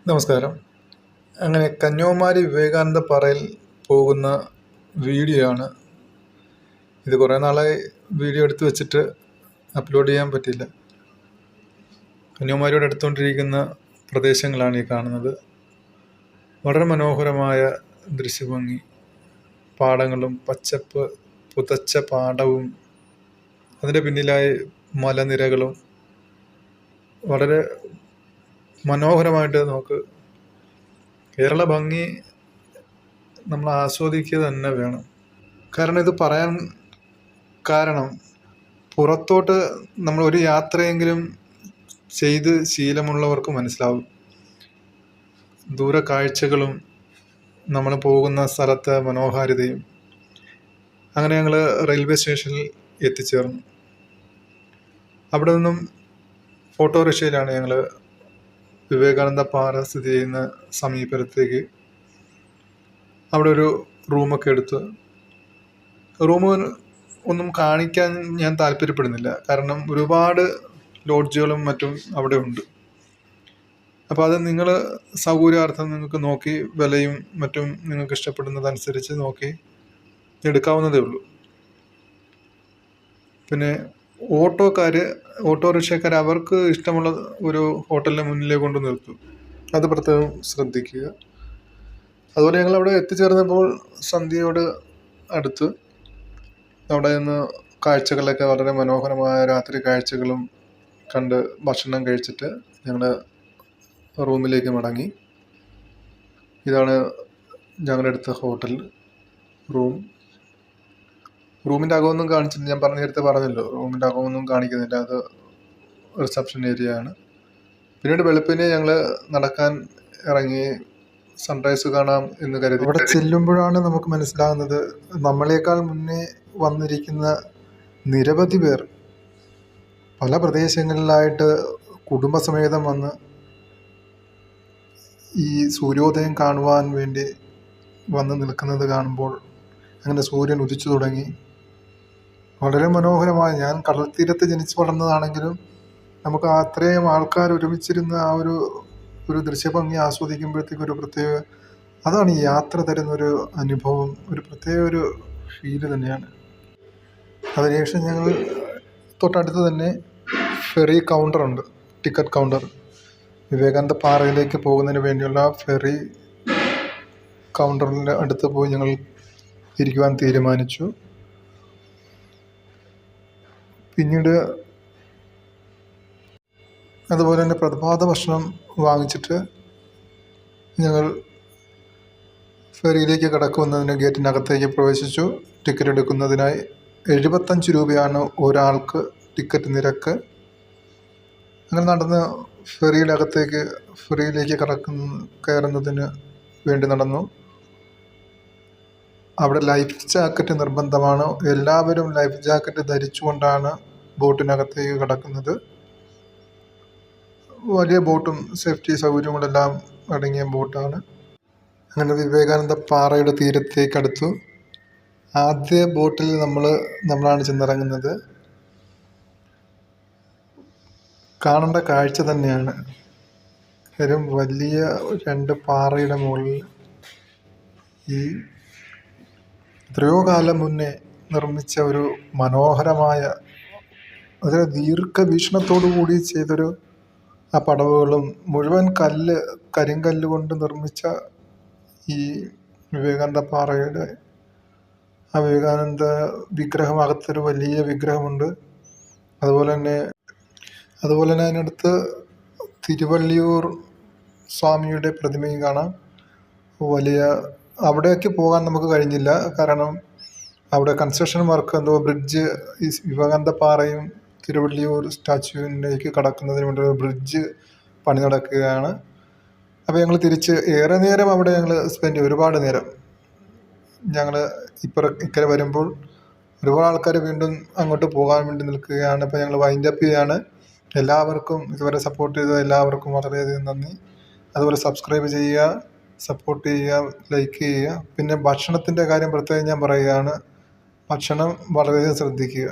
നമസ്കാരം. അങ്ങനെ കന്യാകുമാരി വിവേകാനന്ദ പാറയിൽ പോകുന്ന വീഡിയോ ആണ്. ഇത് കുറേ നാളായി വീഡിയോ എടുത്ത് വെച്ചിട്ട് അപ്ലോഡ് ചെയ്യാൻ പറ്റില്ല. കന്യാകുമാരിയോട് അടുത്തുകൊണ്ടിരിക്കുന്ന പ്രദേശങ്ങളാണ് ഈ കാണുന്നത്. വളരെ മനോഹരമായ ദൃശ്യഭംഗി, പാടങ്ങളും പച്ചപ്പ് പുതച്ച പാടവും അതിൻ്റെ പിന്നിലായി മലനിരകളും വളരെ മനോഹരമായിട്ട് നമുക്ക് കേരള ഭംഗി നമ്മൾ ആസ്വദിക്കുക തന്നെ വേണം. കാരണം ഇത് പറയാൻ കാരണം പുറത്തോട്ട് നമ്മൾ ഒരു യാത്രയെങ്കിലും ചെയ്ത് ശീലമുള്ളവർക്ക് മനസ്സിലാവും. ദൂര കാഴ്ചകളും നമ്മൾ പോകുന്ന സ്ഥലത്തെ മനോഹാരിതയും. അങ്ങനെ ഞങ്ങൾ റെയിൽവേ സ്റ്റേഷനിൽ എത്തിച്ചേർന്നു. അവിടെ നിന്നും ഓട്ടോറിക്ഷയിലാണ് ഞങ്ങൾ വിവേകാനന്ദ പാറ സ്ഥിതി ചെയ്യുന്ന സമീപത്തേക്ക് അവിടെ ഒരു റൂമൊക്കെ എടുത്ത്. റൂം ഒന്നും കാണിക്കാൻ ഞാൻ താല്പര്യപ്പെടുന്നില്ല, കാരണം ഒരുപാട് ലോഡ്ജുകളും മറ്റും അവിടെ ഉണ്ട്. അപ്പോൾ അത് നിങ്ങൾ സൗകര്യാർത്ഥം നിങ്ങൾക്ക് നോക്കി വിലയും മറ്റും നിങ്ങൾക്ക് ഇഷ്ടപ്പെടുന്നതനുസരിച്ച് നോക്കി എടുക്കാവുന്നതേ ഉള്ളൂ. പിന്നെ ഓട്ടോറിക്ഷക്കാർ അവർക്ക് ഇഷ്ടമുള്ള ഒരു ഹോട്ടലിന് മുന്നിലേക്ക് കൊണ്ട് നിർത്തും. അത് പ്രത്യേകം ശ്രദ്ധിക്കുക. അതുപോലെ ഞങ്ങൾ അവിടെ എത്തിച്ചേർന്നപ്പോൾ സന്ധ്യയോട് അടുത്ത് അവിടെ നിന്ന് കാഴ്ചകളൊക്കെ വളരെ മനോഹരമായ രാത്രി കാഴ്ചകളും കണ്ട് ഭക്ഷണം കഴിച്ചിട്ട് ഞങ്ങൾ റൂമിലേക്ക് മടങ്ങി. ഇതാണ് ഞങ്ങളുടെ അടുത്ത ഹോട്ടൽ റൂമിൻ്റെ അകമൊന്നും കാണിച്ചില്ല. ഞാൻ നേരത്തെ പറഞ്ഞല്ലോ, റൂമിൻ്റെ അകമൊന്നും കാണിക്കുന്നില്ല. അത് റിസപ്ഷൻ ഏരിയ ആണ്. പിന്നീട് വെളുപ്പിനെ ഞങ്ങൾ നടക്കാൻ ഇറങ്ങി. സൺറൈസ് കാണാം എന്ന് കരുതി അവിടെ ചെല്ലുമ്പോഴാണ് നമുക്ക് മനസ്സിലാകുന്നത്, നമ്മളെക്കാൾ മുന്നേ വന്നിരിക്കുന്ന നിരവധി പേർ പല പ്രദേശങ്ങളിലായിട്ട് കുടുംബസമേതം വന്ന് ഈ സൂര്യോദയം കാണുവാൻ വേണ്ടി വന്ന് നിൽക്കുന്നത് കാണുമ്പോൾ, അങ്ങനെ സൂര്യൻ ഉദിച്ചു തുടങ്ങി. വളരെ മനോഹരമായി, ഞാൻ കടൽ തീരത്ത് ജനിച്ചു വളർന്നതാണെങ്കിലും നമുക്ക് അത്രയും ആൾക്കാർ ഒരുമിച്ചിരുന്ന ആ ഒരു ദൃശ്യഭംഗി ആസ്വദിക്കുമ്പോഴത്തേക്ക് ഒരു പ്രത്യേക, അതാണ് ഈ യാത്ര തരുന്നൊരു അനുഭവം, ഒരു പ്രത്യേക ഒരു ഫീല് തന്നെയാണ്. അതിനുശേഷം ഞങ്ങൾ തൊട്ടടുത്ത് തന്നെ ഫെറി കൗണ്ടറുണ്ട്, ടിക്കറ്റ് കൗണ്ടർ. വിവേകാനന്ദ പാറയിലേക്ക് പോകുന്നതിന് വേണ്ടിയുള്ള ഫെറി കൗണ്ടറിൻ്റെ അടുത്ത് പോയി ഞങ്ങൾ ഇരിക്കുവാൻ തീരുമാനിച്ചു. പിന്നീട് അതുപോലെ തന്നെ പ്രഭാത ഭക്ഷണം വാങ്ങിച്ചിട്ട് ഞങ്ങൾ ഫെറിയിലേക്ക് കടക്കുന്നതിന് ഗേറ്റിനകത്തേക്ക് പ്രവേശിച്ചു. ടിക്കറ്റ് എടുക്കുന്നതിനായി 75 രൂപയാണ് ഒരാൾക്ക് ടിക്കറ്റ് നിരക്ക്. അങ്ങനെ നടന്ന് ഫെറിയിലേക്ക് കയറുന്നതിന് വേണ്ടി നടന്നു. അവിടെ ലൈഫ് ജാക്കറ്റ് നിർബന്ധമാണ്. എല്ലാവരും ലൈഫ് ജാക്കറ്റ് ധരിച്ചുകൊണ്ടാണ് ബോട്ടിനകത്തേക്ക് കടക്കുന്നത്. വലിയ ബോട്ടും സേഫ്റ്റി സൗകര്യങ്ങളെല്ലാം അടങ്ങിയ ബോട്ടാണ്. അങ്ങനെ വിവേകാനന്ദ പാറയുടെ തീരത്തേക്ക് അടുത്തു. ആദ്യ ബോട്ടിൽ നമ്മളാണ് ചെന്നിറങ്ങുന്നത്. കാണേണ്ട കാഴ്ച തന്നെയാണ്. കാര്യം വലിയ 2 പാറയുടെ മുകളിൽ ഈ എത്രയോ കാലം മുന്നേ നിർമ്മിച്ച ഒരു മനോഹരമായ, അതൊരു ദീർഘവീക്ഷണത്തോടു കൂടി ചെയ്തൊരു ആ പടവുകളും മുഴുവൻ കരിങ്കല്ല് കൊണ്ട് നിർമ്മിച്ച ഈ വിവേകാനന്ദ പാറയുടെ ആ വിവേകാനന്ദ വിഗ്രഹം, അകത്തൊരു വലിയ വിഗ്രഹമുണ്ട്. അതുപോലെ തന്നെ അതിനടുത്ത് തിരുവള്ളിയൂർ സ്വാമിയുടെ പ്രതിമയും കാണാം. അവിടേക്ക് പോകാൻ നമുക്ക് കഴിഞ്ഞില്ല, കാരണം അവിടെ കൺസ്ട്രക്ഷൻ വർക്ക് എന്തോ ബ്രിഡ്ജ്, ഈ വിവേകാനന്ദ പാറയും തിരുവള്ളിയൂർ സ്റ്റാച്യുവിലേക്ക് കടക്കുന്നതിന് വേണ്ടി ഒരു ബ്രിഡ്ജ് പണി നടക്കുകയാണ്. അപ്പോൾ ഞങ്ങൾ തിരിച്ച് ഏറെ നേരം അവിടെ ഞങ്ങൾ സ്പെൻഡ് ചെയ്തു. ഒരുപാട് നേരം ഞങ്ങൾ ഇക്കരെ വരുമ്പോൾ ഒരുപാട് ആൾക്കാർ വീണ്ടും അങ്ങോട്ട് പോകാൻ വേണ്ടി നിൽക്കുകയാണ്. അപ്പോൾ ഞങ്ങൾ വൈൻഡ് അപ്പ് ചെയ്യാണ്. എല്ലാവർക്കും ഇതുവരെ സപ്പോർട്ട് ചെയ്ത എല്ലാവർക്കും വളരെയധികം നന്ദി. അതുപോലെ സബ്സ്ക്രൈബ് ചെയ്യുക, സപ്പോർട്ട് ചെയ്യുക, ലൈക്ക് ചെയ്യുക. പിന്നെ ഭക്ഷണത്തിൻ്റെ കാര്യം പ്രത്യേകം ഞാൻ പറയുകയാണ്, ഭക്ഷണം വളരെയധികം ശ്രദ്ധിക്കുക.